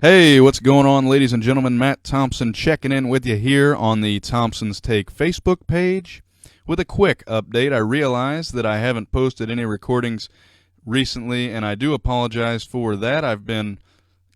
Hey, what's going on, ladies and gentlemen? Matt Thompson checking in with you here on the Thompson's Take Facebook page with a quick update. I realize that I haven't posted any recordings recently, and I do apologize for that. I've been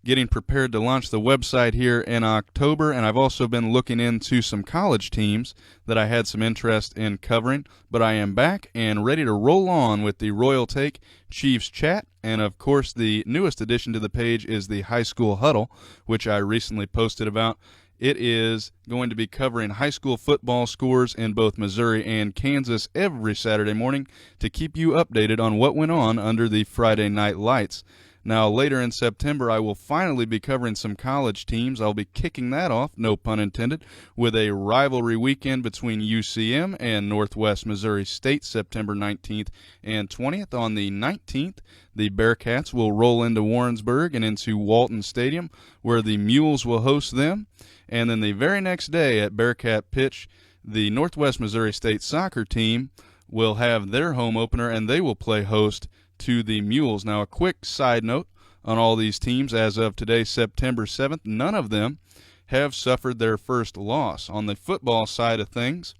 getting prepared to launch the website here in October, and I've also been looking into some college teams that I had some interest in covering. But I am back and ready to roll on with the Royal Take Chiefs Chat, and of course the newest addition to the page is the High School Huddle, which I recently posted about. It is going to be covering high school football scores in both Missouri and Kansas every Saturday morning to keep you updated on what went on under the Friday night lights. Now, later in September, I will finally be covering some college teams. I'll be kicking that off, no pun intended, with a rivalry weekend between UCM and Northwest Missouri State, September 19th and 20th. On the 19th, the Bearcats will roll into Warrensburg and into Walton Stadium, where the Mules will host them. And then the very next day at Bearcat Pitch, the Northwest Missouri State soccer team will have their home opener, and they will play host to the Mules. Now, a quick side note on all these teams: as of today, September 7th, none of them have suffered their first loss. On the football side of things,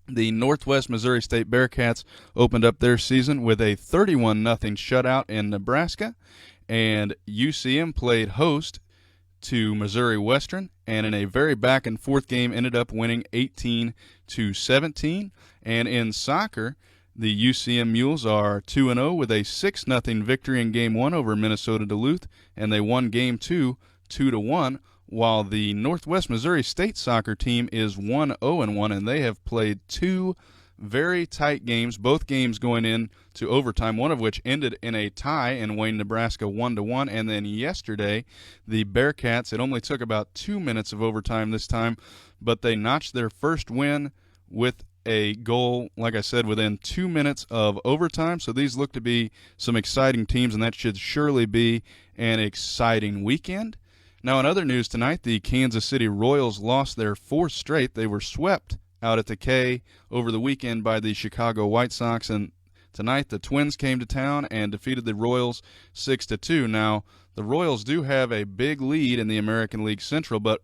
the Northwest Missouri State Bearcats opened up their season with a 31-0 shutout in Nebraska, and UCM played host to Missouri Western, and in a very back-and-forth game ended up winning 18-17. And in soccer, the UCM Mules are 2-0 with a 6-0 victory in Game 1 over Minnesota Duluth, and they won Game 2 2-1, while the Northwest Missouri State soccer team is 1-0-1, and they have played two very tight games, both games going in to overtime, one of which ended in a tie in Wayne, Nebraska, 1-1. And then yesterday, the Bearcats, it only took about 2 minutes of overtime this time, but they notched their first win with a goal, like I said, within 2 minutes of overtime. So these look to be some exciting teams, and that should surely be an exciting weekend. Now, in other news tonight, the Kansas City Royals lost their fourth straight. They were swept out at the K over the weekend by the Chicago White Sox, and tonight the Twins came to town and defeated the Royals 6-2. Now, the Royals do have a big lead in the American League Central, but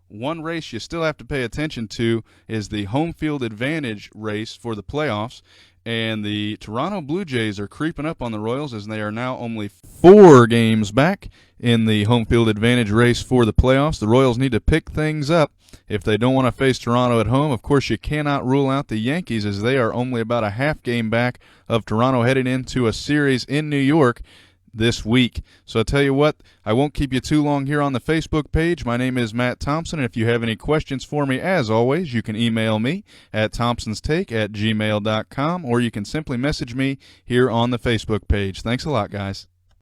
one race you still have to pay attention to is the home field advantage race for the playoffs, and the Toronto Blue Jays are creeping up on the Royals as they are now only 4 games back in the home field advantage race for the playoffs. The Royals need to pick things up if they don't want to face Toronto at home. Of course, you cannot rule out the Yankees, as they are only about a half game back of Toronto heading into a series in New York this week. So I tell you what, I won't keep you too long here on the Facebook page. My name is Matt Thompson, and if you have any questions for me, as always, you can email me at thompsonstake@gmail.com, or you can simply message me here on the Facebook page. Thanks a lot, guys.